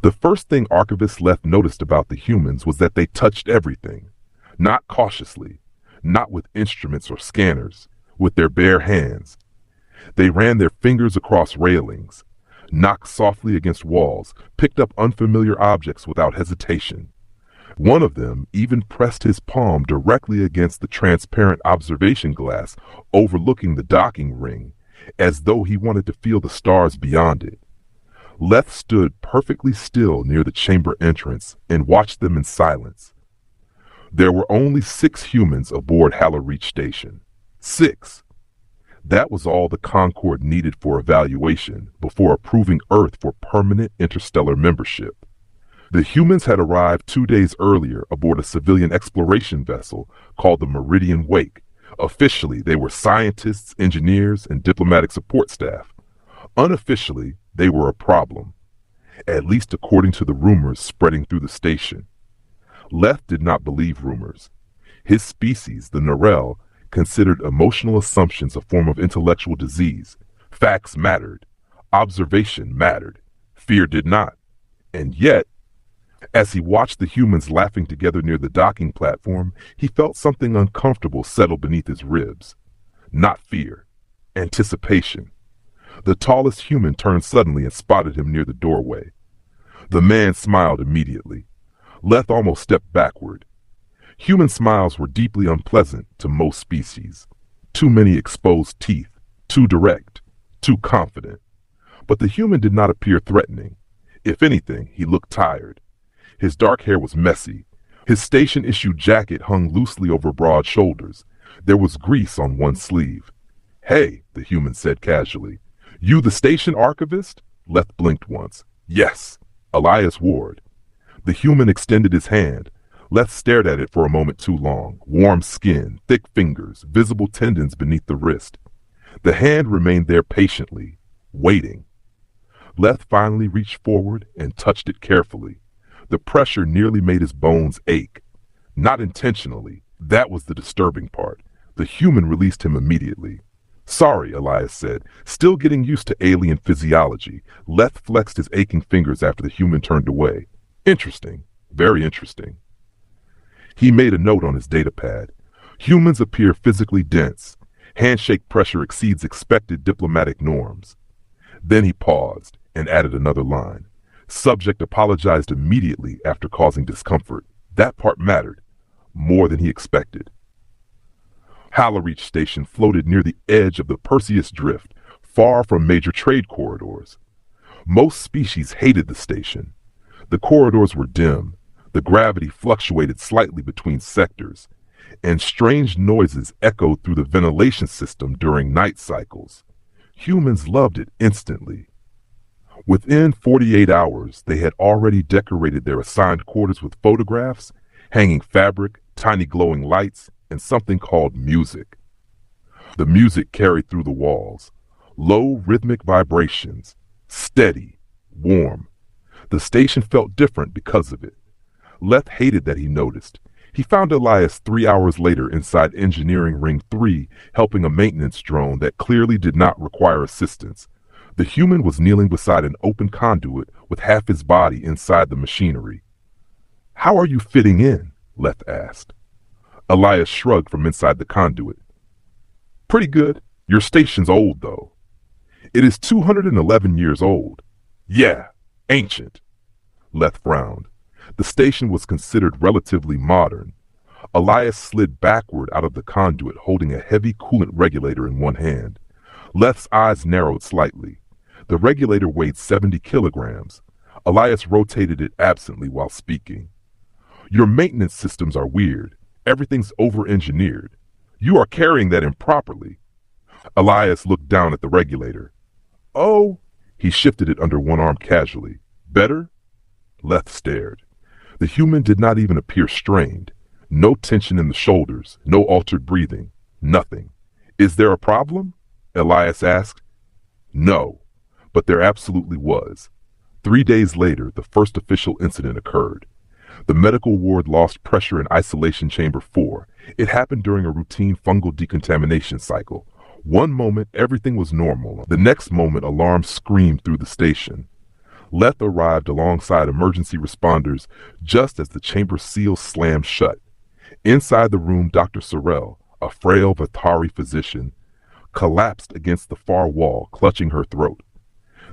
The first thing Archivist Leth noticed about the humans was that they touched everything. Not cautiously, not with instruments or scanners, with their bare hands. They ran their fingers across railings, knocked softly against walls, picked up unfamiliar objects without hesitation. One of them even pressed his palm directly against the transparent observation glass overlooking the docking ring, as though he wanted to feel the stars beyond it. Leth stood perfectly still near the chamber entrance and watched them in silence. There were only 6 humans aboard Hallereach Station. 6. That was all the Concorde needed for evaluation before approving Earth for permanent interstellar membership. The humans had arrived 2 days earlier aboard a civilian exploration vessel called the Meridian Wake. Officially, they were scientists, engineers, and diplomatic support staff. Unofficially, they were a problem, at least according to the rumors spreading through the station. Leth did not believe rumors. His species, the Narel, considered emotional assumptions a form of intellectual disease. Facts mattered. Observation mattered. Fear did not. And yet, as he watched the humans laughing together near the docking platform, he felt something uncomfortable settle beneath his ribs. Not fear. Anticipation. The tallest human turned suddenly and spotted him near the doorway. The man smiled immediately. Leth almost stepped backward. Human smiles were deeply unpleasant to most species. Too many exposed teeth, too direct, too confident. But the human did not appear threatening. If anything, he looked tired. His dark hair was messy. His station-issued jacket hung loosely over broad shoulders. There was grease on one sleeve. "Hey," the human said casually. "You the station archivist?" Leth blinked once. "Yes, Elias Ward." The human extended his hand. Leth stared at it for a moment too long. Warm skin, thick fingers, visible tendons beneath the wrist. The hand remained there patiently, waiting. Leth finally reached forward and touched it carefully. The pressure nearly made his bones ache. Not intentionally. That was the disturbing part. The human released him immediately. "Sorry," Elias said, still getting used to alien physiology. Leth flexed his aching fingers after the human turned away. "Interesting. Very interesting." He made a note on his datapad. Humans appear physically dense. Handshake pressure exceeds expected diplomatic norms. Then he paused and added another line. Subject apologized immediately after causing discomfort. That part mattered, more than he expected. Hallereach Station floated near the edge of the Perseus Drift, far from major trade corridors. Most species hated the station. The corridors were dim, the gravity fluctuated slightly between sectors, and strange noises echoed through the ventilation system during night cycles. Humans loved it instantly. Within 48 hours, they had already decorated their assigned quarters with photographs, hanging fabric, tiny glowing lights, and something called music. The music carried through the walls. Low rhythmic vibrations. Steady. Warm. The station felt different because of it. Leth hated that he noticed. He found Elias 3 hours later inside Engineering Ring 3 helping a maintenance drone that clearly did not require assistance. The human was kneeling beside an open conduit with half his body inside the machinery. "How are you fitting in?" Leth asked. Elias shrugged from inside the conduit. "Pretty good. Your station's old, though." "It is 211 years old." "Yeah, ancient." Leth frowned. The station was considered relatively modern. Elias slid backward out of the conduit holding a heavy coolant regulator in one hand. Leth's eyes narrowed slightly. The regulator weighed 70 kilograms. Elias rotated it absently while speaking. "Your maintenance systems are weird. Everything's over-engineered. You are carrying that improperly." Elias looked down at the regulator. "Oh." He shifted it under one arm casually. "Better?" Leth stared. The human did not even appear strained. No tension in the shoulders, no altered breathing, nothing. "Is there a problem?" Elias asked. "No, but there absolutely was." 3 days later, the first official incident occurred. The medical ward lost pressure in isolation chamber 4. It happened during a routine fungal decontamination cycle. One moment, everything was normal. The next moment, alarms screamed through the station. Leth arrived alongside emergency responders just as the chamber seal slammed shut. Inside the room, Dr. Sorrell, a frail Vathari physician, collapsed against the far wall, clutching her throat.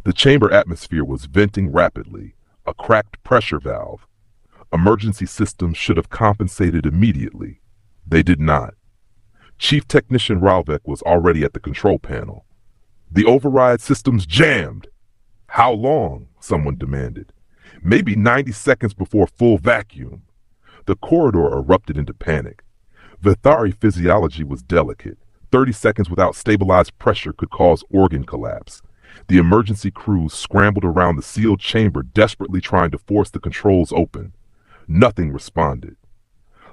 The chamber atmosphere was venting rapidly, a cracked pressure valve. Emergency systems should have compensated immediately. They did not. Chief Technician Ralvek was already at the control panel. The override system's jammed. How long? Someone demanded. Maybe 90 seconds before full vacuum. The corridor erupted into panic. Vathari physiology was delicate. 30 seconds without stabilized pressure could cause organ collapse. The emergency crews scrambled around the sealed chamber, desperately trying to force the controls open. Nothing responded.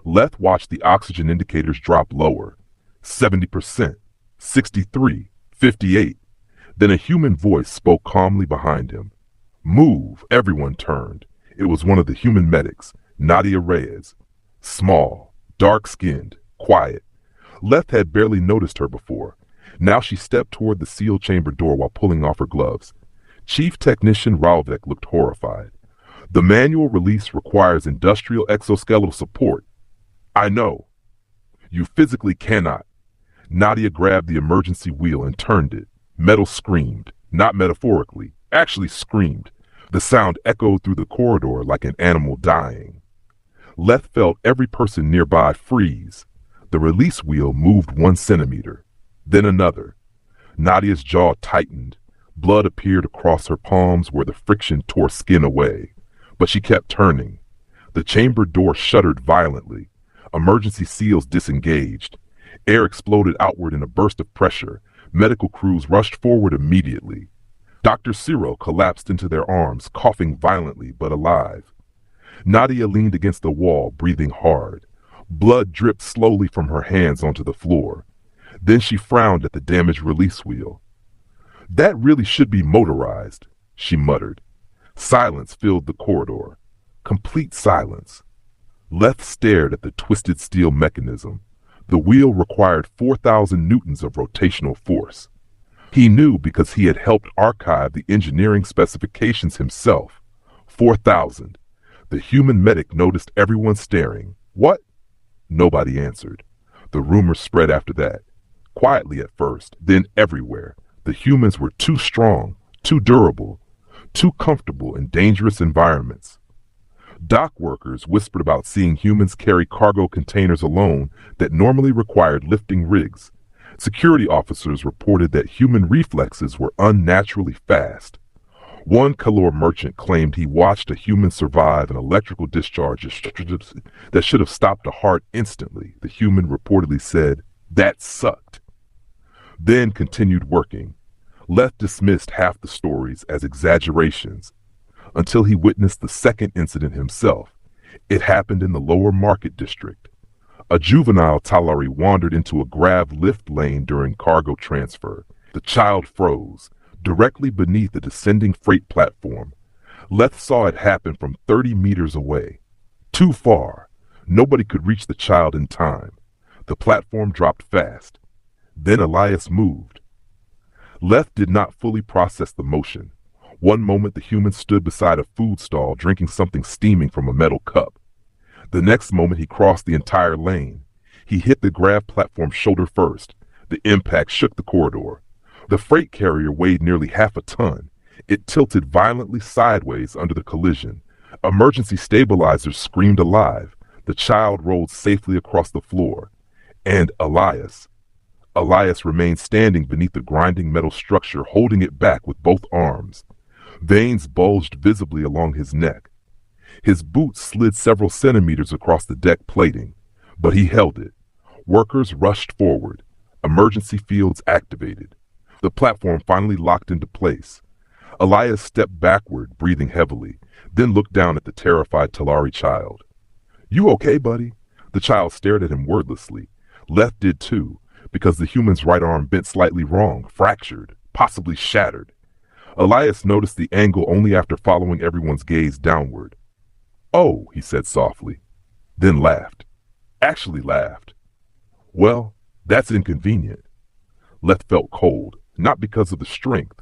Leth watched the oxygen indicators drop lower. 70%, 63, 58. Then a human voice spoke calmly behind him. Move! Everyone turned. It was one of the human medics, Nadia Reyes. Small, dark-skinned, quiet. Leth had barely noticed her before. Now she stepped toward the sealed chamber door while pulling off her gloves. Chief Technician Ralvek looked horrified. The manual release requires industrial exoskeletal support. I know. You physically cannot. Nadia grabbed the emergency wheel and turned it. Metal screamed, not metaphorically, actually screamed. The sound echoed through the corridor like an animal dying. Leth felt every person nearby freeze. The release wheel moved 1 centimeter, then another. Nadia's jaw tightened. Blood appeared across her palms where the friction tore skin away. But she kept turning. The chamber door shuddered violently. Emergency seals disengaged. Air exploded outward in a burst of pressure. Medical crews rushed forward immediately. Dr. Ciro collapsed into their arms, coughing violently but alive. Nadia leaned against the wall, breathing hard. Blood dripped slowly from her hands onto the floor. Then she frowned at the damaged release wheel. That really should be motorized, she muttered. Silence filled the corridor. Complete silence. Leth stared at the twisted steel mechanism. The wheel required 4,000 newtons of rotational force. He knew because he had helped archive the engineering specifications himself. 4,000. The human medic noticed everyone staring. What? Nobody answered. The rumor spread after that. Quietly at first, then everywhere. The humans were too strong, too durable, too comfortable in dangerous environments. Dock workers whispered about seeing humans carry cargo containers alone that normally required lifting rigs. Security officers reported that human reflexes were unnaturally fast. One Kalor merchant claimed he watched a human survive an electrical discharge that should have stopped a heart instantly. The human reportedly said, "That sucked." Then continued working. Leth dismissed half the stories as exaggerations until he witnessed the second incident himself. It happened in the lower market district. A juvenile Talari wandered into a grav lift lane during cargo transfer. The child froze, directly beneath a descending freight platform. Leth saw it happen from 30 meters away. Too far. Nobody could reach the child in time. The platform dropped fast. Then Elias moved. Leth did not fully process the motion. One moment the human stood beside a food stall drinking something steaming from a metal cup. The next moment he crossed the entire lane. He hit the grav platform shoulder first. The impact shook the corridor. The freight carrier weighed nearly half a ton. It tilted violently sideways under the collision. Emergency stabilizers screamed alive. The child rolled safely across the floor. And Elias remained standing beneath the grinding metal structure, holding it back with both arms. Veins bulged visibly along his neck. His boots slid several centimeters across the deck plating, but he held it. Workers rushed forward. Emergency fields activated. The platform finally locked into place. Elias stepped backward, breathing heavily, then looked down at the terrified Talari child. "You okay, buddy?" The child stared at him wordlessly. Leth did too, because the human's right arm bent slightly wrong, fractured, possibly shattered. Elias noticed the angle only after following everyone's gaze downward. "Oh," he said softly, then laughed. Actually laughed. "Well, that's inconvenient." Leth felt cold, not because of the strength,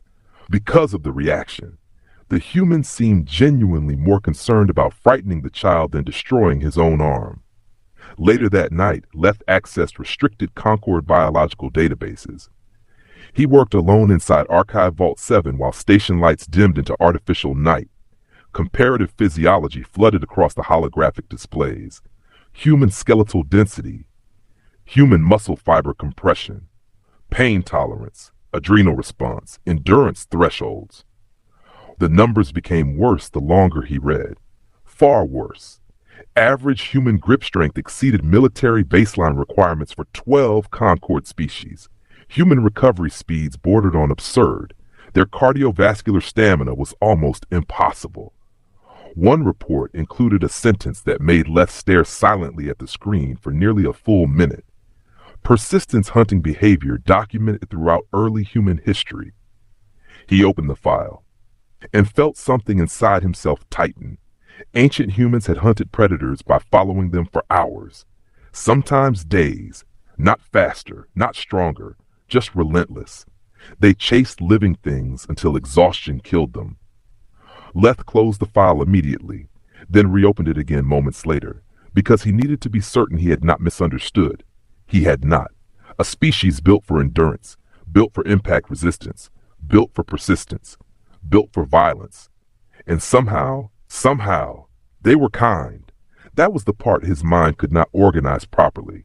because of the reaction. The humans seemed genuinely more concerned about frightening the child than destroying his own arm. Later that night, Leth accessed restricted Concord biological databases. He worked alone inside Archive Vault 7 while station lights dimmed into artificial night. Comparative physiology flooded across the holographic displays. Human skeletal density, human muscle fiber compression, pain tolerance, adrenal response, endurance thresholds. The numbers became worse the longer he read. Far worse. Average human grip strength exceeded military baseline requirements for 12 Concord species. Human recovery speeds bordered on absurd. Their cardiovascular stamina was almost impossible. One report included a sentence that made Leth stare silently at the screen for nearly a full minute. Persistence hunting behavior documented throughout early human history. He opened the file and felt something inside himself tighten. Ancient humans had hunted predators by following them for hours, sometimes days, not faster, not stronger, just relentless. They chased living things until exhaustion killed them. Leth closed the file immediately, then reopened it again moments later, because he needed to be certain he had not misunderstood. He had not. A species built for endurance, built for impact resistance, built for persistence, built for violence. And somehow, they were kind. That was the part his mind could not organize properly.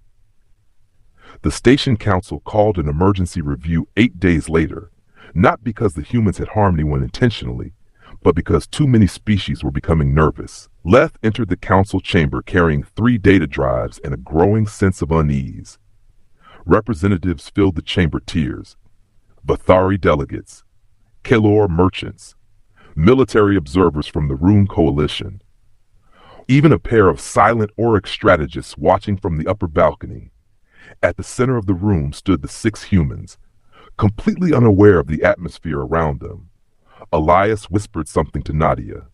The station council called an emergency review 8 days later, not because the humans had harmed anyone intentionally, but because too many species were becoming nervous. Leth entered the council chamber carrying 3 data drives and a growing sense of unease. Representatives filled the chamber tiers. Bathari delegates, Kelor merchants, military observers from the Rune Coalition. Even a pair of silent Auric strategists watching from the upper balcony. At the center of the room stood the 6 humans, completely unaware of the atmosphere around them. Elias whispered something to Nadia.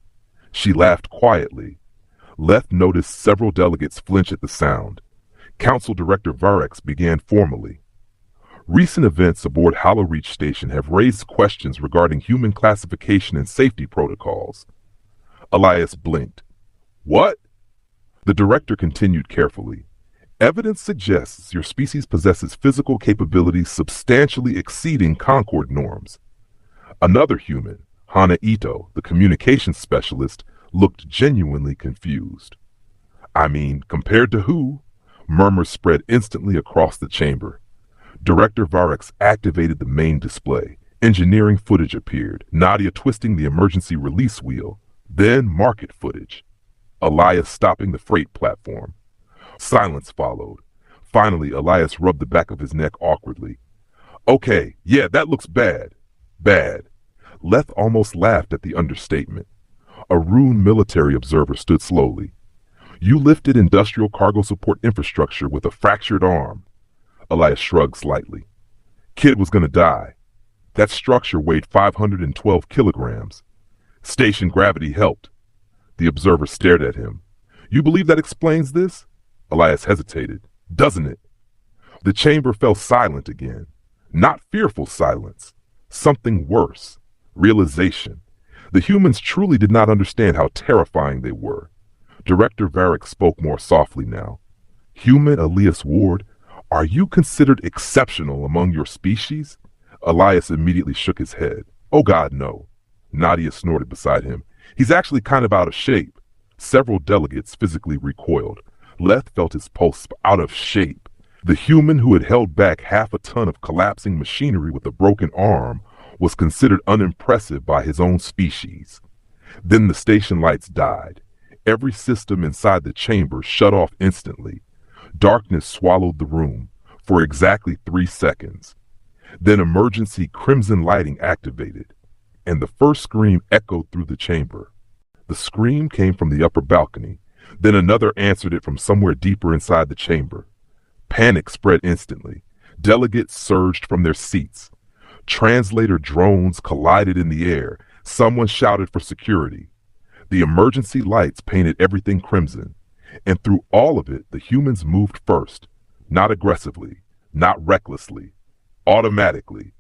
She laughed quietly. Leth noticed several delegates flinch at the sound. Council Director Varex began formally. Recent events aboard Hallowreach Station have raised questions regarding human classification and safety protocols. Elias blinked. What? The director continued carefully. Evidence suggests your species possesses physical capabilities substantially exceeding Concord norms. Another human, Hana Ito, the communications specialist, looked genuinely confused. I mean, compared to who? Murmurs spread instantly across the chamber. Director Varex activated the main display. Engineering footage appeared, Nadia twisting the emergency release wheel. Then market footage. Elias stopping the freight platform. Silence followed. Finally, Elias rubbed the back of his neck awkwardly. Okay, yeah, that looks bad. Bad. Leth almost laughed at the understatement. A Rune military observer stood slowly. You lifted industrial cargo support infrastructure with a fractured arm. Elias shrugged slightly. Kid was gonna die. That structure weighed 512 kilograms. Station gravity helped. The observer stared at him. You believe that explains this? Elias hesitated. Doesn't it? The chamber fell silent again. Not fearful silence. Something worse. Realization. The humans truly did not understand how terrifying they were. Director Varex spoke more softly now. Human Elias Ward, are you considered exceptional among your species? Elias immediately shook his head. Oh God, no. Nadia snorted beside him. He's actually kind of out of shape. Several delegates physically recoiled. Leth felt his pulse. Out of shape. The human who had held back half a ton of collapsing machinery with a broken arm was considered unimpressive by his own species. Then the station lights died. Every system inside the chamber shut off instantly. Darkness swallowed the room for exactly 3 seconds. Then emergency crimson lighting activated, and the first scream echoed through the chamber. The scream came from the upper balcony. Then another answered it from somewhere deeper inside the chamber. Panic spread instantly. Delegates surged from their seats. Translator drones collided in the air. Someone shouted for security. The emergency lights painted everything crimson. And through all of it, the humans moved first. Not aggressively, not recklessly, automatically.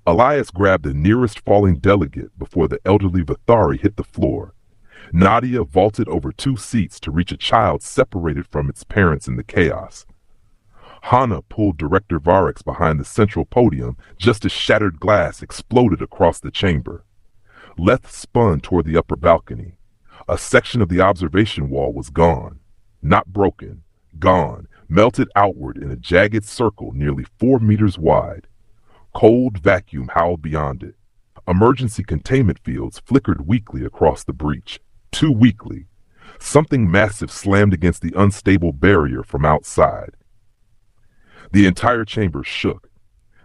Elias grabbed the nearest falling delegate before the elderly Vathari hit the floor. Nadia vaulted over 2 seats to reach a child separated from its parents in the chaos. Hana pulled Director Varex behind the central podium just as shattered glass exploded across the chamber. Leth spun toward the upper balcony. A section of the observation wall was gone. Not broken, gone, melted outward in a jagged circle nearly 4 meters wide. Cold vacuum howled beyond it. Emergency containment fields flickered weakly across the breach. Too weakly. Something massive slammed against the unstable barrier from outside. The entire chamber shook.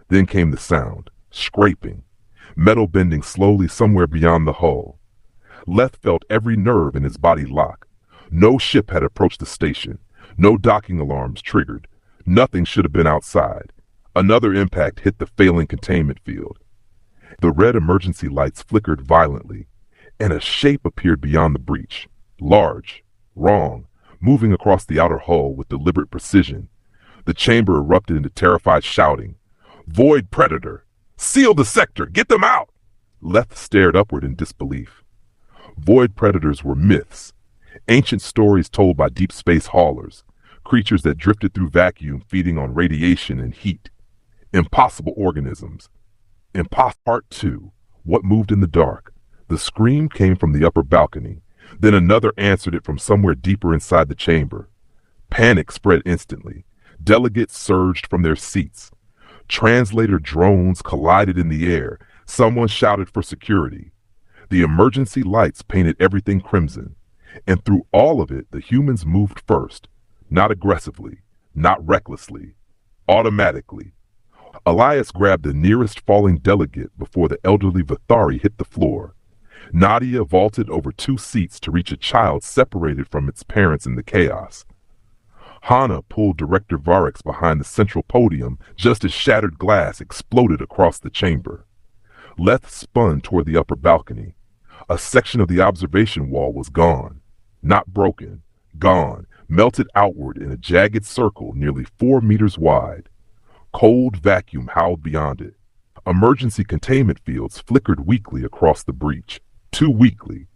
Then came the sound, scraping, metal bending slowly somewhere beyond the hull. Leth felt every nerve in his body lock. No ship had approached the station. No docking alarms triggered. Nothing should have been outside. Another impact hit the failing containment field. The red emergency lights flickered violently, and a shape appeared beyond the breach. Large, wrong, moving across the outer hull with deliberate precision. The chamber erupted into terrified shouting. "Void Predator! Seal the sector! Get them out!" Leth stared upward in disbelief. Void Predators were myths, ancient stories told by deep space haulers, creatures that drifted through vacuum feeding on radiation and heat. Impossible organisms. Part 2. What moved in the dark? The scream came from the upper balcony. Then another answered it from somewhere deeper inside the chamber. Panic spread instantly. Delegates surged from their seats. Translator drones collided in the air. Someone shouted for security. The emergency lights painted everything crimson. And through all of it, the humans moved first. Not aggressively, not recklessly, automatically. Elias grabbed the nearest falling delegate before the elderly Vathari hit the floor. Nadia vaulted over 2 seats to reach a child separated from its parents in the chaos. Hana pulled Director Varex behind the central podium just as shattered glass exploded across the chamber. Leth spun toward the upper balcony. A section of the observation wall was gone. Not broken, gone, melted outward in a jagged circle nearly 4 meters wide. Cold vacuum howled beyond it. Emergency containment fields flickered weakly across the breach. Too weakly.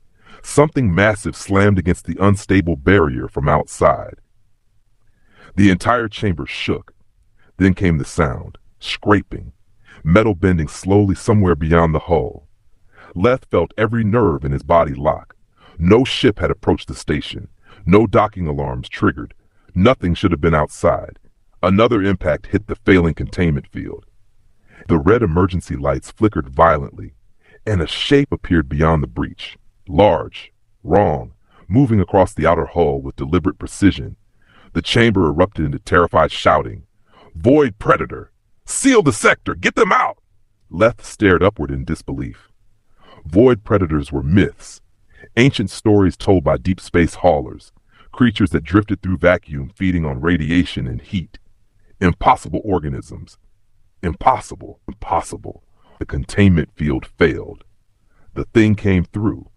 Something massive slammed against the unstable barrier from outside. The entire chamber shook. Then came the sound, scraping, metal bending slowly somewhere beyond the hull. Leth felt every nerve in his body lock. No ship had approached the station. No docking alarms triggered. Nothing should have been outside. Another impact hit the failing containment field. The red emergency lights flickered violently, and a shape appeared beyond the breach. Large, wrong, moving across the outer hull with deliberate precision. The chamber erupted into terrified shouting. "Void Predator! Seal the sector! Get them out!" Leth stared upward in disbelief. Void Predators were myths, ancient stories told by deep space haulers, creatures that drifted through vacuum feeding on radiation and heat. Impossible organisms. Impossible. The containment field failed. The thing came through.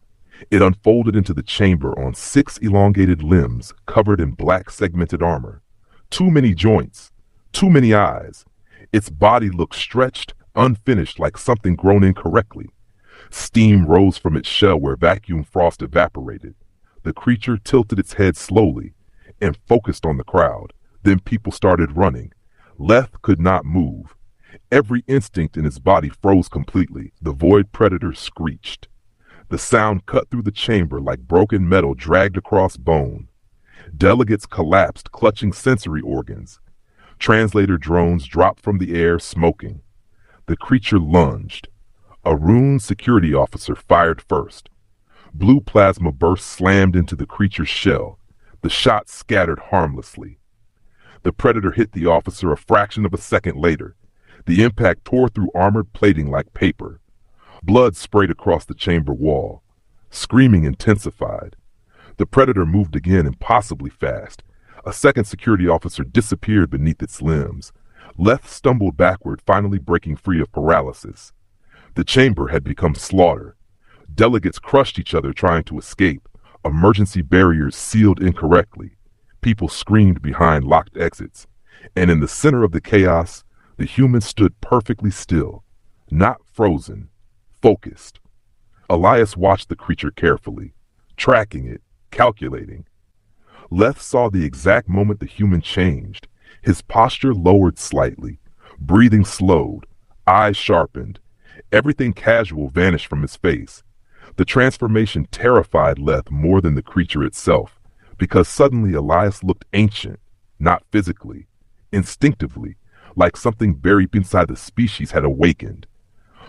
It unfolded into the chamber on 6 elongated limbs covered in black segmented armor. Too many joints. Too many eyes. Its body looked stretched, unfinished, like something grown incorrectly. Steam rose from its shell where vacuum frost evaporated. The creature tilted its head slowly and focused on the crowd. Then people started running. Leth could not move. Every instinct in his body froze completely. The Void Predator screeched. The sound cut through the chamber like broken metal dragged across bone. Delegates collapsed, clutching sensory organs. Translator drones dropped from the air, smoking. The creature lunged. A Rune security officer fired first. Blue plasma burst slammed into the creature's shell. The shot scattered harmlessly. The Predator hit the officer a fraction of a second later. The impact tore through armored plating like paper. Blood sprayed across the chamber wall. Screaming intensified. The Predator moved again impossibly fast. A second security officer disappeared beneath its limbs. Leth stumbled backward, finally breaking free of paralysis. The chamber had become slaughter. Delegates crushed each other trying to escape. Emergency barriers sealed incorrectly. People screamed behind locked exits. And in the center of the chaos, the humans stood perfectly still. Not frozen, focused. Elias watched the creature carefully, tracking it, calculating. Leth saw the exact moment the human changed. His posture lowered slightly, breathing slowed, eyes sharpened. Everything casual vanished from his face. The transformation terrified Leth more than the creature itself, because suddenly Elias looked ancient, not physically, instinctively, like something buried inside the species had awakened.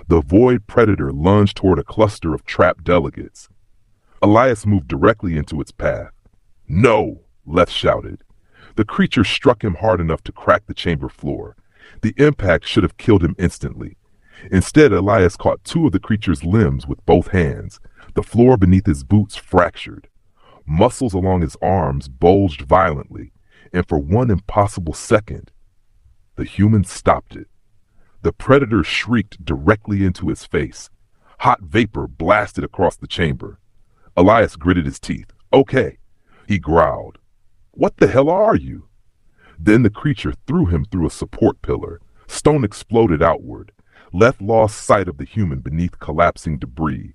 The void predator lunged toward a cluster of trapped delegates. Elias moved directly into its path. "No!" Leth shouted. The creature struck him hard enough to crack the chamber floor. The impact should have killed him instantly. Instead, Elias caught two of the creature's limbs with both hands. The floor beneath his boots fractured. Muscles along his arms bulged violently, and for one impossible second, the human stopped it. The predator shrieked directly into his face. Hot vapor blasted across the chamber. Elias gritted his teeth. "Okay," he growled. "What the hell are you?" Then the creature threw him through a support pillar. Stone exploded outward. Leth lost sight of the human beneath collapsing debris.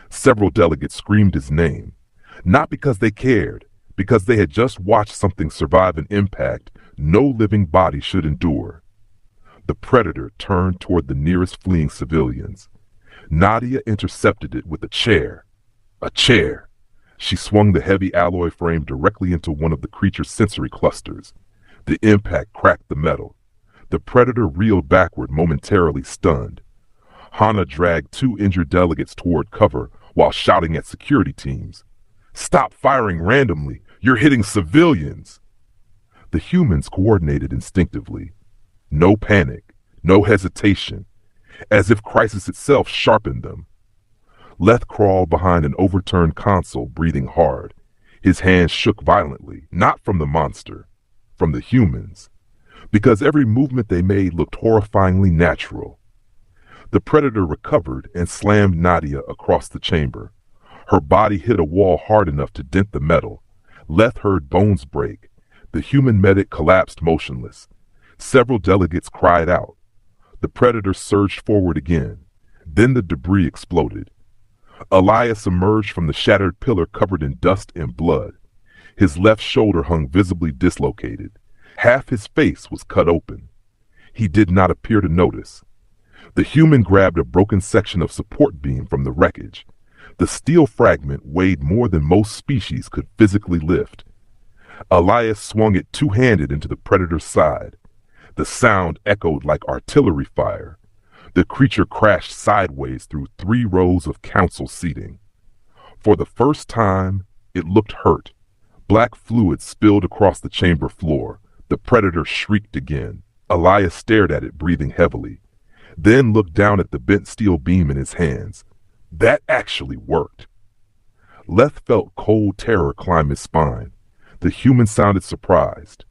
Several delegates screamed his name. Not because they cared, because they had just watched something survive an impact no living body should endure. The predator turned toward the nearest fleeing civilians. Nadia intercepted it with a chair. A chair! She swung the heavy alloy frame directly into one of the creature's sensory clusters. The impact cracked the metal. The predator reeled backward, momentarily stunned. Hana dragged two injured delegates toward cover while shouting at security teams. "Stop firing randomly! You're hitting civilians!" The humans coordinated instinctively. No panic, no hesitation, as if crisis itself sharpened them. Leth crawled behind an overturned console, breathing hard. His hands shook violently, not from the monster, from the humans, because every movement they made looked horrifyingly natural. The predator recovered and slammed Nadia across the chamber. Her body hit a wall hard enough to dent the metal. Leth heard bones break. The human medic collapsed motionless. Several delegates cried out. The predator surged forward again. Then the debris exploded. Elias emerged from the shattered pillar covered in dust and blood. His left shoulder hung visibly dislocated. Half his face was cut open. He did not appear to notice. The human grabbed a broken section of support beam from the wreckage. The steel fragment weighed more than most species could physically lift. Elias swung it two-handed into the predator's side. The sound echoed like artillery fire. The creature crashed sideways through 3 rows of council seating. For the first time, it looked hurt. Black fluid spilled across the chamber floor. The predator shrieked again. Elias stared at it, breathing heavily, then looked down at the bent steel beam in his hands. That actually worked. Leth felt cold terror climb his spine. The human sounded surprised.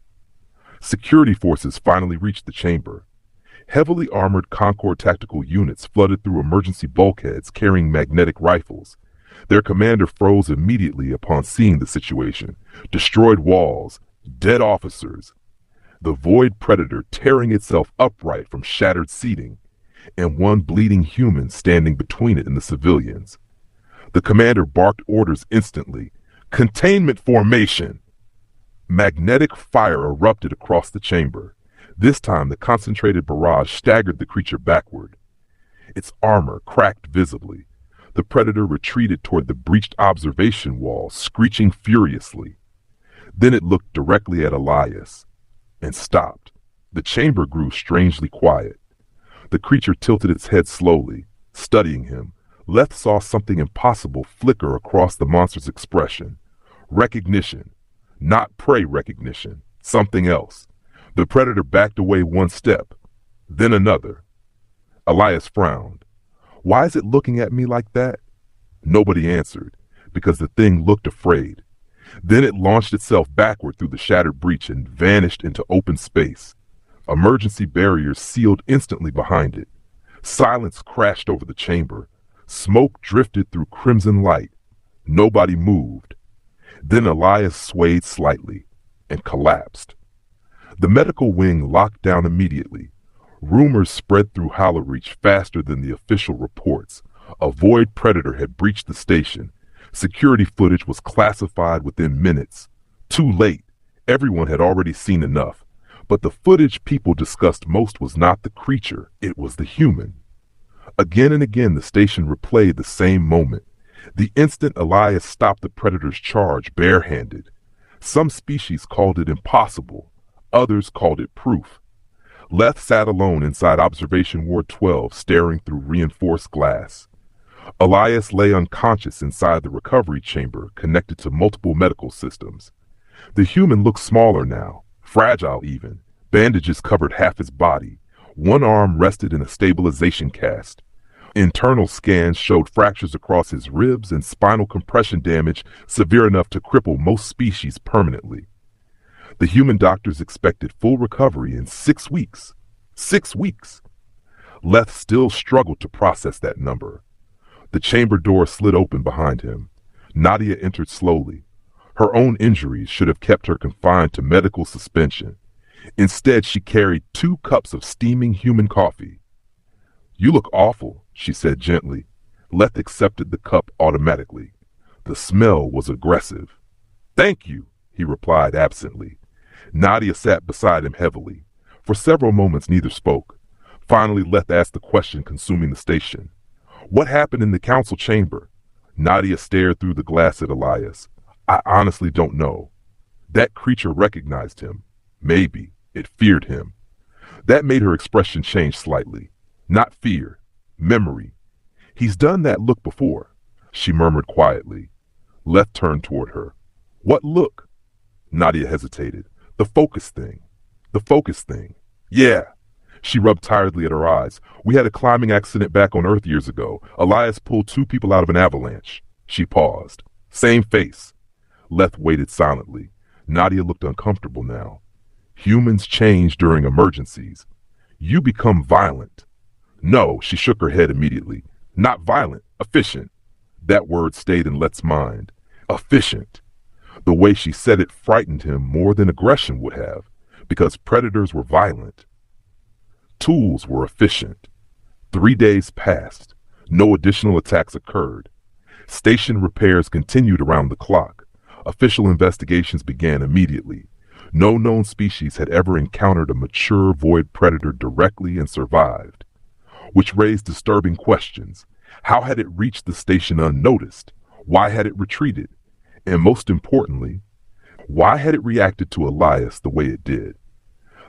Security forces finally reached the chamber. Heavily armored Concord tactical units flooded through emergency bulkheads carrying magnetic rifles. Their commander froze immediately upon seeing the situation. Destroyed walls, dead officers, the void predator tearing itself upright from shattered seating, and one bleeding human standing between it and the civilians. The commander barked orders instantly. "Containment formation!" Magnetic fire erupted across the chamber. This time the concentrated barrage staggered the creature backward. Its armor cracked visibly. The predator retreated toward the breached observation wall, screeching furiously. Then it looked directly at Elias and stopped. The chamber grew strangely quiet. The creature tilted its head slowly, studying him. Leth saw something impossible flicker across the monster's expression. Recognition. Not prey recognition. Something else. The predator backed away one step, then another. Elias frowned. "Why is it looking at me like that?" Nobody answered, because the thing looked afraid. Then it launched itself backward through the shattered breach and vanished into open space. Emergency barriers sealed instantly behind it. Silence crashed over the chamber. Smoke drifted through crimson light. Nobody moved. Then Elias swayed slightly and collapsed. The medical wing locked down immediately. Rumors spread through Hollow-Reach faster than the official reports. A void predator had breached the station. Security footage was classified within minutes. Too late. Everyone had already seen enough. But the footage people discussed most was not the creature, it was the human. Again and again the station replayed the same moment. The instant Elias stopped the predator's charge barehanded. Some species called it impossible. Others called it proof. Leth sat alone inside Observation Ward 12, staring through reinforced glass. Elias lay unconscious inside the recovery chamber, connected to multiple medical systems. The human looked smaller now, fragile even. Bandages covered half his body. One arm rested in a stabilization cast. Internal scans showed fractures across his ribs and spinal compression damage severe enough to cripple most species permanently. The human doctors expected full recovery in 6 weeks. 6 weeks! Leth still struggled to process that number. The chamber door slid open behind him. Nadia entered slowly. Her own injuries should have kept her confined to medical suspension. Instead, she carried 2 cups of steaming human coffee. "You look awful," she said gently. Leth accepted the cup automatically. The smell was aggressive. "Thank you," he replied absently. Nadia sat beside him heavily. For several moments neither spoke. Finally, Leth asked the question consuming the station. "What happened in the council chamber?" Nadia stared through the glass at Elias. "I honestly don't know. That creature recognized him. Maybe it feared him." That made her expression change slightly. Not fear, memory. "He's done that look before," she murmured quietly. Leth turned toward her. "What look?" Nadia hesitated. "The focus thing. The focus thing. Yeah." She rubbed tiredly at her eyes. "We had a climbing accident back on Earth years ago. Elias pulled 2 people out of an avalanche." She paused. "Same face." Leth waited silently. Nadia looked uncomfortable now. "Humans change during emergencies. You become violent." "No," she shook her head immediately. "Not violent, efficient." That word stayed in Leth's mind. Efficient. The way she said it frightened him more than aggression would have, because predators were violent. Tools were efficient. 3 days passed. No additional attacks occurred. Station repairs continued around the clock. Official investigations began immediately. No known species had ever encountered a mature void predator directly and survived, which raised disturbing questions. How had it reached the station unnoticed? Why had it retreated? And most importantly, why had it reacted to Elias the way it did?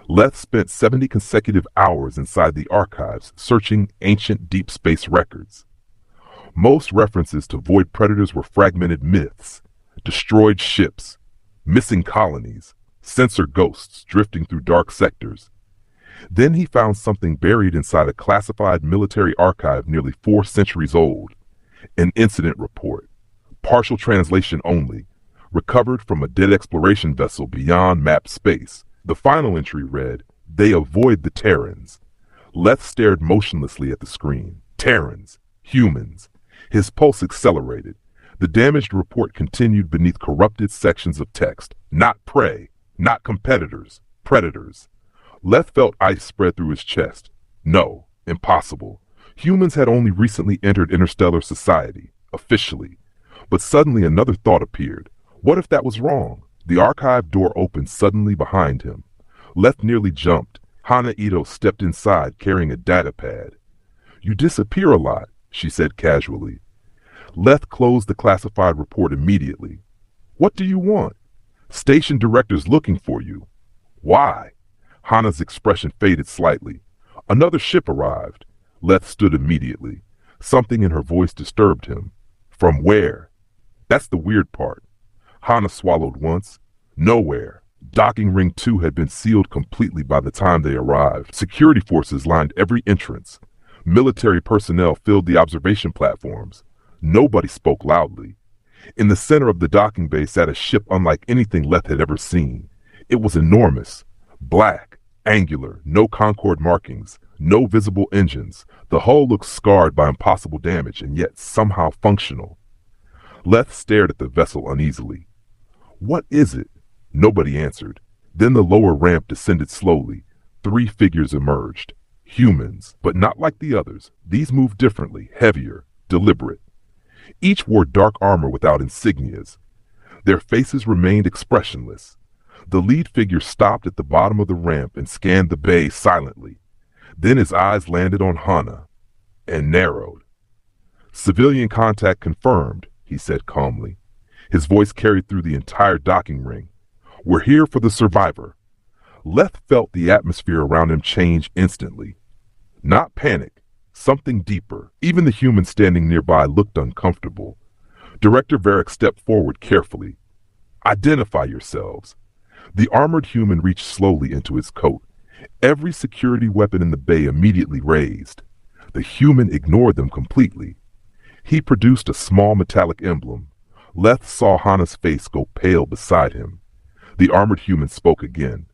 Leth spent 70 consecutive hours inside the archives searching ancient deep space records. Most references to void predators were fragmented myths, destroyed ships, missing colonies, sensor ghosts drifting through dark sectors. Then he found something buried inside a classified military archive nearly 4 centuries old. An incident report, partial translation only, recovered from a dead exploration vessel beyond mapped space. The final entry read, "They avoid the Terrans." Leth stared motionlessly at the screen. Terrans. Humans. His pulse accelerated. The damaged report continued beneath corrupted sections of text. Not prey. Not competitors. Predators. Leth felt ice spread through his chest. No. Impossible. Humans had only recently entered interstellar society. Officially. But suddenly another thought appeared. What if that was wrong? The archive door opened suddenly behind him. Leth nearly jumped. Hana Ito stepped inside carrying a data pad. "You disappear a lot," she said casually. Leth closed the classified report immediately. "What do you want?" "Station director's looking for you." "Why?" Hana's expression faded slightly. "Another ship arrived." Leth stood immediately. Something in her voice disturbed him. "From where?" "That's the weird part." Hana swallowed once. "Nowhere." Docking Ring 2 had been sealed completely by the time they arrived. Security forces lined every entrance. Military personnel filled the observation platforms. Nobody spoke loudly. In the center of the docking bay sat a ship unlike anything Leth had ever seen. It was enormous. Black, angular, no Concorde markings, no visible engines. The hull looked scarred by impossible damage and yet somehow functional. Leth stared at the vessel uneasily. "What is it?" Nobody answered. Then the lower ramp descended slowly. 3 figures emerged. Humans, but not like the others. These moved differently, heavier, deliberate. Each wore dark armor without insignias. Their faces remained expressionless. The lead figure stopped at the bottom of the ramp and scanned the bay silently. Then his eyes landed on Hana and narrowed. "Civilian contact confirmed," he said calmly. His voice carried through the entire docking ring. "We're here for the survivor." Leth felt the atmosphere around him change instantly. Not panic, something deeper. Even the humans standing nearby looked uncomfortable. Director Varric stepped forward carefully. "Identify yourselves." The armored human reached slowly into his coat. Every security weapon in the bay immediately raised. The human ignored them completely. He produced a small metallic emblem. Leth saw Hana's face go pale beside him. The armored human spoke again.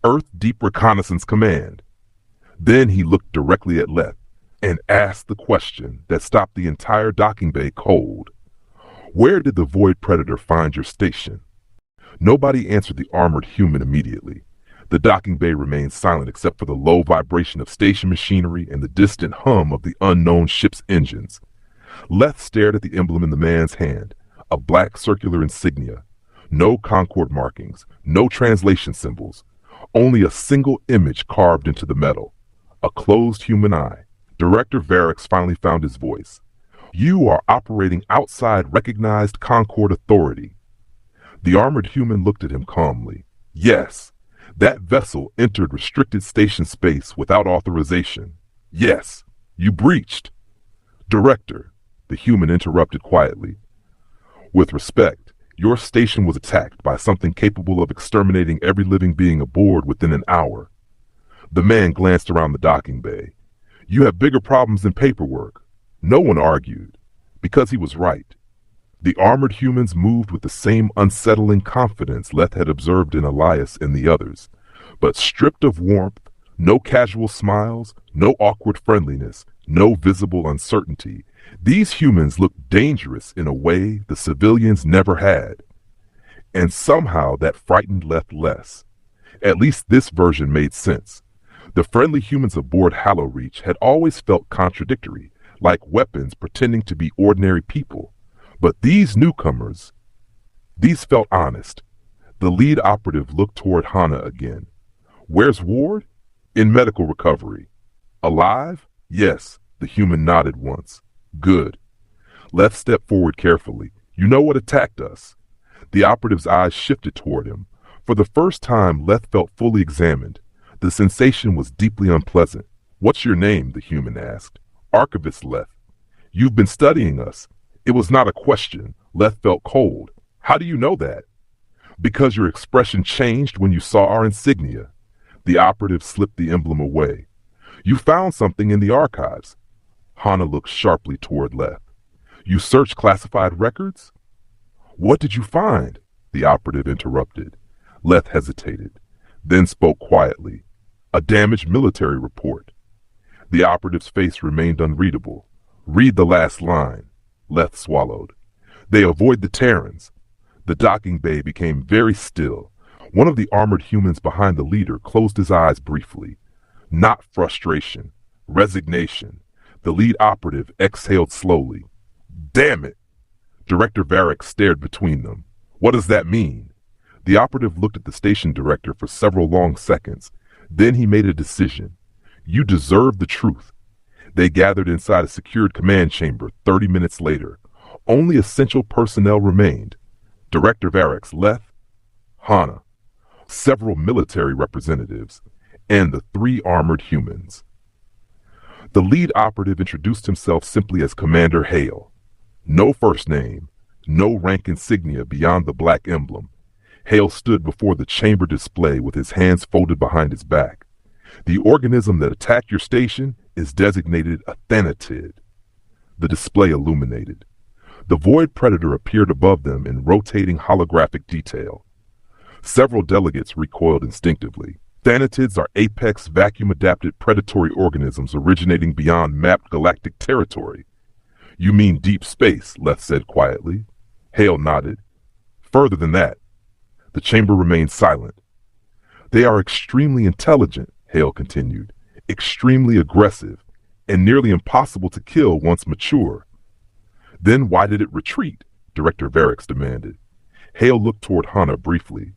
"Earth Deep Reconnaissance Command." Then he looked directly at Leth and asked the question that stopped the entire docking bay cold. "Where did the Void Predator find your station?" Nobody answered the armored human immediately. The docking bay remained silent except for the low vibration of station machinery and the distant hum of the unknown ship's engines. Leth stared at the emblem in the man's hand, a black circular insignia. No Concord markings, no translation symbols, only a single image carved into the metal. A closed human eye. Director Varric finally found his voice. "You are operating outside recognized Concord authority." The armored human looked at him calmly. "Yes, that vessel entered restricted station space without authorization. Yes, you breached." "Director," the human interrupted quietly. "With respect, your station was attacked by something capable of exterminating every living being aboard within an hour." The man glanced around the docking bay. "You have bigger problems than paperwork." No one argued, because he was right. The armored humans moved with the same unsettling confidence Leth had observed in Elias and the others, but stripped of warmth, no casual smiles, no awkward friendliness, no visible uncertainty. These humans looked dangerous in a way the civilians never had. And somehow that frightened Leth less. At least this version made sense. The friendly humans aboard Hallowreach had always felt contradictory, like weapons pretending to be ordinary people. But these newcomers, these felt honest. The lead operative looked toward Hana again. "Where's Ward?" "In medical recovery." "Alive?" "Yes," the human nodded once. "Good." Leth stepped forward carefully. "You know what attacked us?" The operative's eyes shifted toward him. For the first time, Leth felt fully examined. The sensation was deeply unpleasant. "What's your name?" the human asked. "Archivist Leth." "You've been studying us." It was not a question. Leth felt cold. "How do you know that?" "Because your expression changed when you saw our insignia." The operative slipped the emblem away. "You found something in the archives." Hana looked sharply toward Leth. "You searched classified records?" "What did you find?" the operative interrupted. Leth hesitated, then spoke quietly. "A damaged military report." The operative's face remained unreadable. "Read the last line." Leth swallowed. "They avoid the Terrans." The docking bay became very still. One of the armored humans behind the leader closed his eyes briefly. Not frustration, resignation. The lead operative exhaled slowly. "Damn it!" Director Varric stared between them. "What does that mean?" The operative looked at the station director for several long seconds. Then he made a decision. "You deserve the truth." They gathered inside a secured command chamber 30 minutes later. Only essential personnel remained. Director Varric, Leth, Hana, several military representatives, and the 3 armored humans. The lead operative introduced himself simply as Commander Hale. No first name, no rank insignia beyond the black emblem. Hale stood before the chamber display with his hands folded behind his back. "The organism that attacked your station is designated a Thanatid." The display illuminated. The Void Predator appeared above them in rotating holographic detail. Several delegates recoiled instinctively. Thanatids are apex vacuum-adapted predatory organisms originating beyond mapped galactic territory. "You mean deep space," Leth said quietly. Hale nodded. "Further than that." The chamber remained silent. "They are extremely intelligent," Hale continued. extremely aggressive, and nearly impossible to kill once mature. Then why did it retreat? Director Varix demanded. Hale looked toward Hana briefly,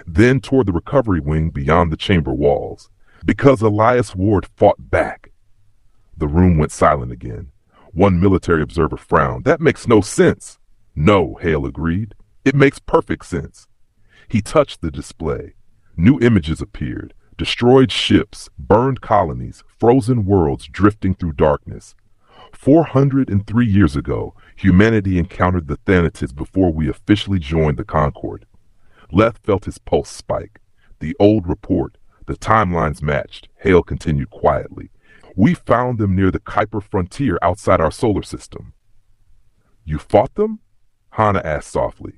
then toward the recovery wing beyond the chamber walls. Because Elias Ward fought back. The room went silent again. One military observer frowned. That makes no sense. No, Hale agreed. It makes perfect sense. He touched the display. New images appeared. Destroyed ships, burned colonies, frozen worlds drifting through darkness. 403 years ago, humanity encountered the Thanatids before we officially joined the Concord. Leth felt his pulse spike. The old report, the timelines matched. Hale continued quietly. We found them near the Kuiper frontier outside our solar system. You fought them? Hana asked softly.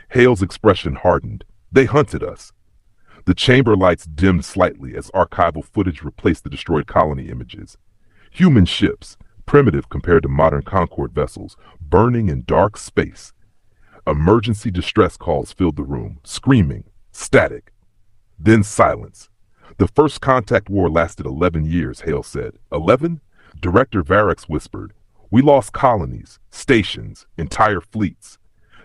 Hale's expression hardened. They hunted us. The chamber lights dimmed slightly as archival footage replaced the destroyed colony images. Human ships, primitive compared to modern Concord vessels, burning in dark space. Emergency distress calls filled the room, screaming, static. Then silence. The first contact war lasted 11 years, Hale said. 11? Director Varix whispered. We lost colonies, stations, entire fleets.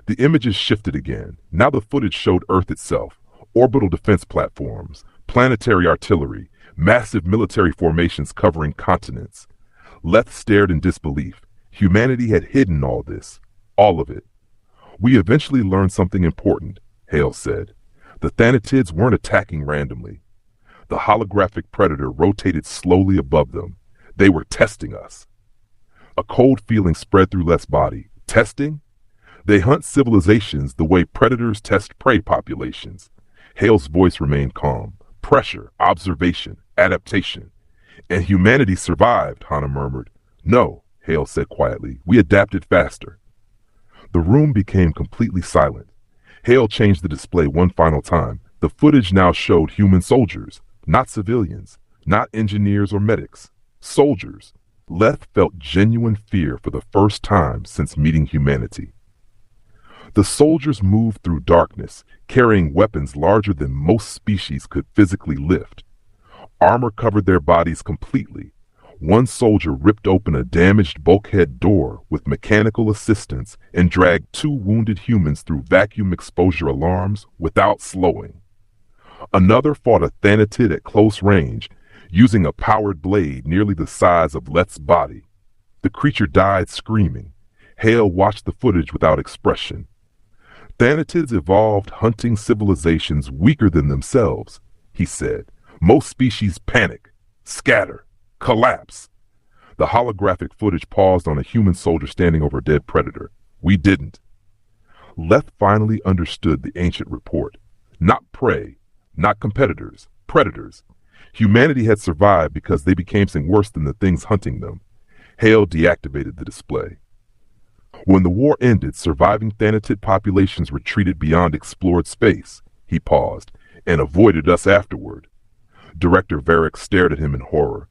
The images shifted again. Now the footage showed Earth itself, orbital defense platforms, planetary artillery, massive military formations covering continents. Leth stared in disbelief. Humanity had hidden all this, all of it. We eventually learned something important, Hale said. The Thanatids weren't attacking randomly. The holographic predator rotated slowly above them. They were testing us. A cold feeling spread through Leth's body. Testing? They hunt civilizations the way predators test prey populations. Hale's voice remained calm. Pressure, observation, adaptation. And humanity survived, Hana murmured. No, Hale said quietly. We adapted faster. The room became completely silent. Hale changed the display one final time. The footage now showed human soldiers, not civilians, not engineers or medics. Soldiers. Leth felt genuine fear for the first time since meeting humanity. The soldiers moved through darkness, carrying weapons larger than most species could physically lift. Armor covered their bodies completely. One soldier ripped open a damaged bulkhead door with mechanical assistance and dragged 2 wounded humans through vacuum exposure alarms without slowing. Another fought a Thanatid at close range, using a powered blade nearly the size of Leth's body. The creature died screaming. Hale watched the footage without expression. Thanatids evolved hunting civilizations weaker than themselves, he said. Most species panic, scatter, collapse. The holographic footage paused on a human soldier standing over a dead predator. We didn't. Leth finally understood the ancient report. Not prey, not competitors, predators. Humanity had survived because they became something worse than the things hunting them. Hale deactivated the display. When the war ended, surviving Thanatid populations retreated beyond explored space. He paused, and avoided us afterward. Director Varix stared at him in horror.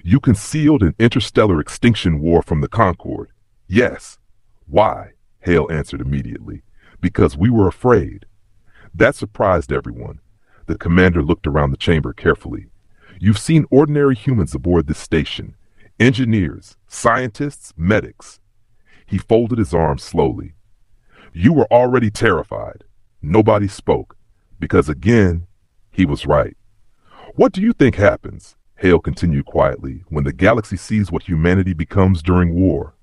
You concealed an interstellar extinction war from the Concord. Yes. Why? Hale answered immediately. Because we were afraid. That surprised everyone. The commander looked around the chamber carefully. You've seen ordinary humans aboard this station. Engineers, scientists, medics. He folded his arms slowly. You were already terrified. Nobody spoke. Because again, he was right. What do you think happens, Hale continued quietly, when the galaxy sees what humanity becomes during war?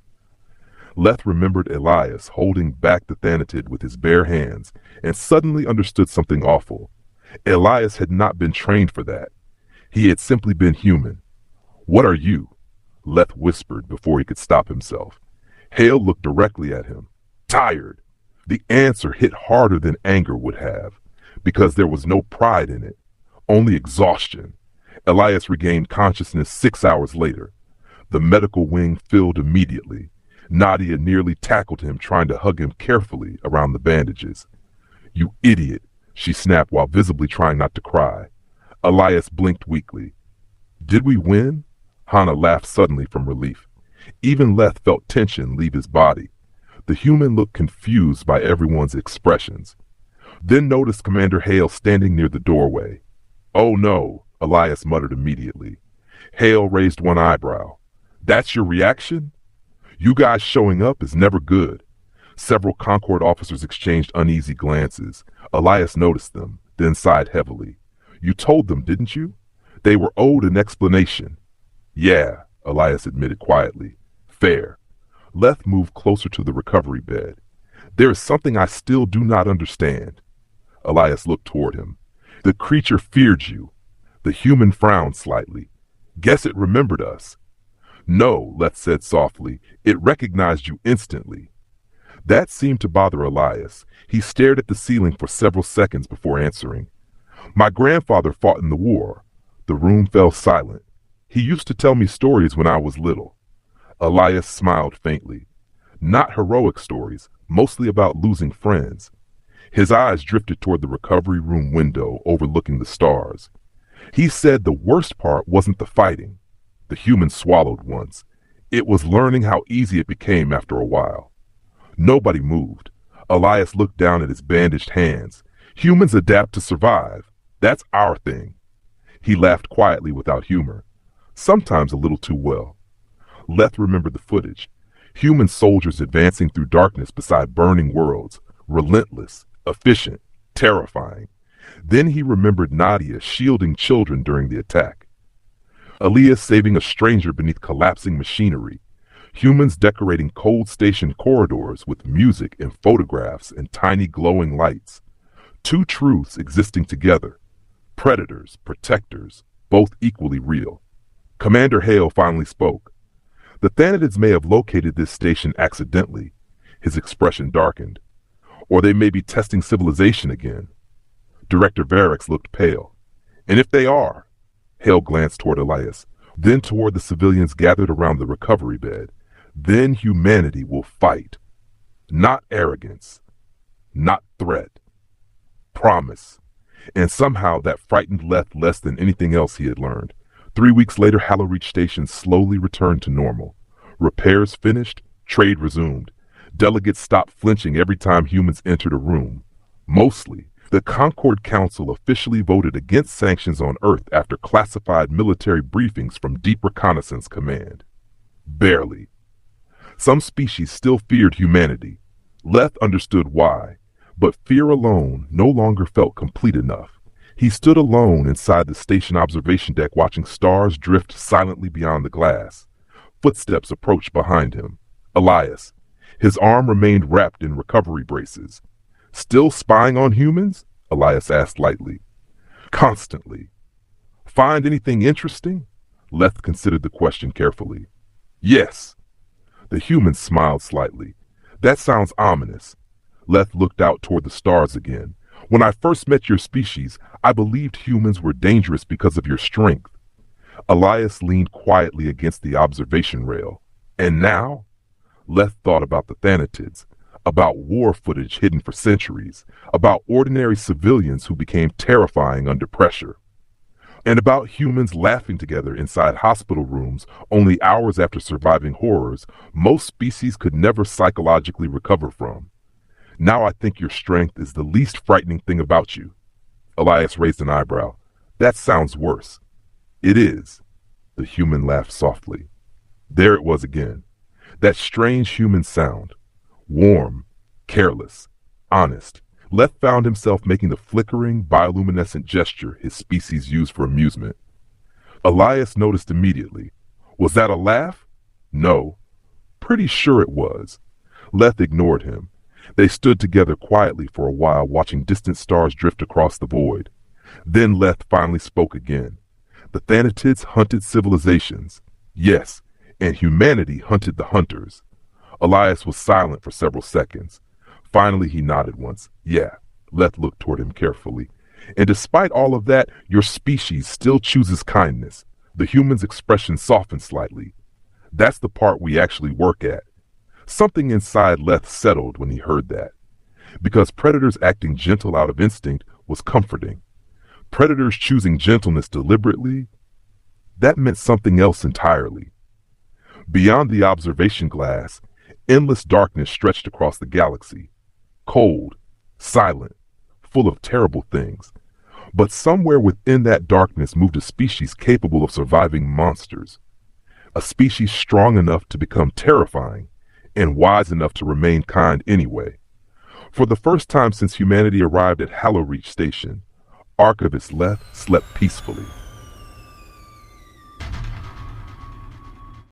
Leth remembered Elias holding back the Thanatid with his bare hands, and suddenly understood something awful. Elias had not been trained for that. He had simply been human. What are you? Leth whispered before he could stop himself. Hale looked directly at him. Tired. The answer hit harder than anger would have, because there was no pride in it, only exhaustion. Elias regained consciousness 6 hours later. The medical wing filled immediately. Nadia nearly tackled him, trying to hug him carefully around the bandages. You idiot, she snapped while visibly trying not to cry. Elias blinked weakly. Did we win? Hana laughed suddenly from relief. Even Leth felt tension leave his body. The human looked confused by everyone's expressions. Then noticed Commander Hale standing near the doorway. Oh no, Elias muttered immediately. Hale raised one eyebrow. That's your reaction? You guys showing up is never good. Several Concord officers exchanged uneasy glances. Elias noticed them, then sighed heavily. You told them, didn't you? They were owed an explanation. Yeah, Elias admitted quietly. Fair. Leth moved closer to the recovery bed. There is something I still do not understand. Elias looked toward him. The creature feared you. The human frowned slightly. Guess it remembered us. No, Leth said softly. It recognized you instantly. That seemed to bother Elias. He stared at the ceiling for several seconds before answering. My grandfather fought in the war. The room fell silent. He used to tell me stories when I was little. Elias smiled faintly. Not heroic stories, mostly about losing friends. His eyes drifted toward the recovery room window overlooking the stars. He said the worst part wasn't the fighting. The humans swallowed once. It was learning how easy it became after a while. Nobody moved. Elias looked down at his bandaged hands. Humans adapt to survive. That's our thing. He laughed quietly without humor, sometimes a little too well. Leth remembered the footage. Human soldiers advancing through darkness beside burning worlds, relentless, efficient, terrifying. Then he remembered Nadia shielding children during the attack. Elias saving a stranger beneath collapsing machinery. Humans decorating cold station corridors with music and photographs and tiny glowing lights. Two truths existing together. Predators, protectors, both equally real. Commander Hale finally spoke. The Thanatids may have located this station accidentally. His expression darkened. Or they may be testing civilization again. Director Varix looked pale. And if they are, Hale glanced toward Elias, then toward the civilians gathered around the recovery bed. Then humanity will fight. Not arrogance. Not threat. Promise. And somehow that frightened Leth less than anything else he had learned. 3 weeks later, Hallowreach Station slowly returned to normal. Repairs finished, trade resumed. Delegates stopped flinching every time humans entered a room. Mostly, the Concord Council officially voted against sanctions on Earth after classified military briefings from Deep Reconnaissance Command. Barely. Some species still feared humanity. Leth understood why, but fear alone no longer felt complete enough. He stood alone inside the station observation deck watching stars drift silently beyond the glass. Footsteps approached behind him. Elias. His arm remained wrapped in recovery braces. Still spying on humans? Elias asked lightly. Constantly. Find anything interesting? Leth considered the question carefully. Yes. The human smiled slightly. That sounds ominous. Leth looked out toward the stars again. When I first met your species, I believed humans were dangerous because of your strength. Elias leaned quietly against the observation rail. And now? Leth thought about the Thanatids, about war footage hidden for centuries, about ordinary civilians who became terrifying under pressure, and about humans laughing together inside hospital rooms only hours after surviving horrors most species could never psychologically recover from. Now I think your strength is the least frightening thing about you. Elias raised an eyebrow. That sounds worse. It is. The human laughed softly. There it was again. That strange human sound. Warm, careless, honest. Leth found himself making the flickering, bioluminescent gesture his species used for amusement. Elias noticed immediately. Was that a laugh? No. Pretty sure it was. Leth ignored him. They stood together quietly for a while, watching distant stars drift across the void. Then Leth finally spoke again. The Thanatids hunted civilizations. Yes, and humanity hunted the hunters. Elias was silent for several seconds. Finally, he nodded once. Yeah. Leth looked toward him carefully. And despite all of that, your species still chooses kindness. The human's expression softened slightly. That's the part we actually work at. Something inside Leth settled when he heard that. Because predators acting gentle out of instinct was comforting. Predators choosing gentleness deliberately, that meant something else entirely. Beyond the observation glass, endless darkness stretched across the galaxy. Cold, silent, full of terrible things. But somewhere within that darkness moved a species capable of surviving monsters, a species strong enough to become terrifying and wise enough to remain kind anyway. For the first time since humanity arrived at Hallow Reach Station, Archivist Leth slept peacefully.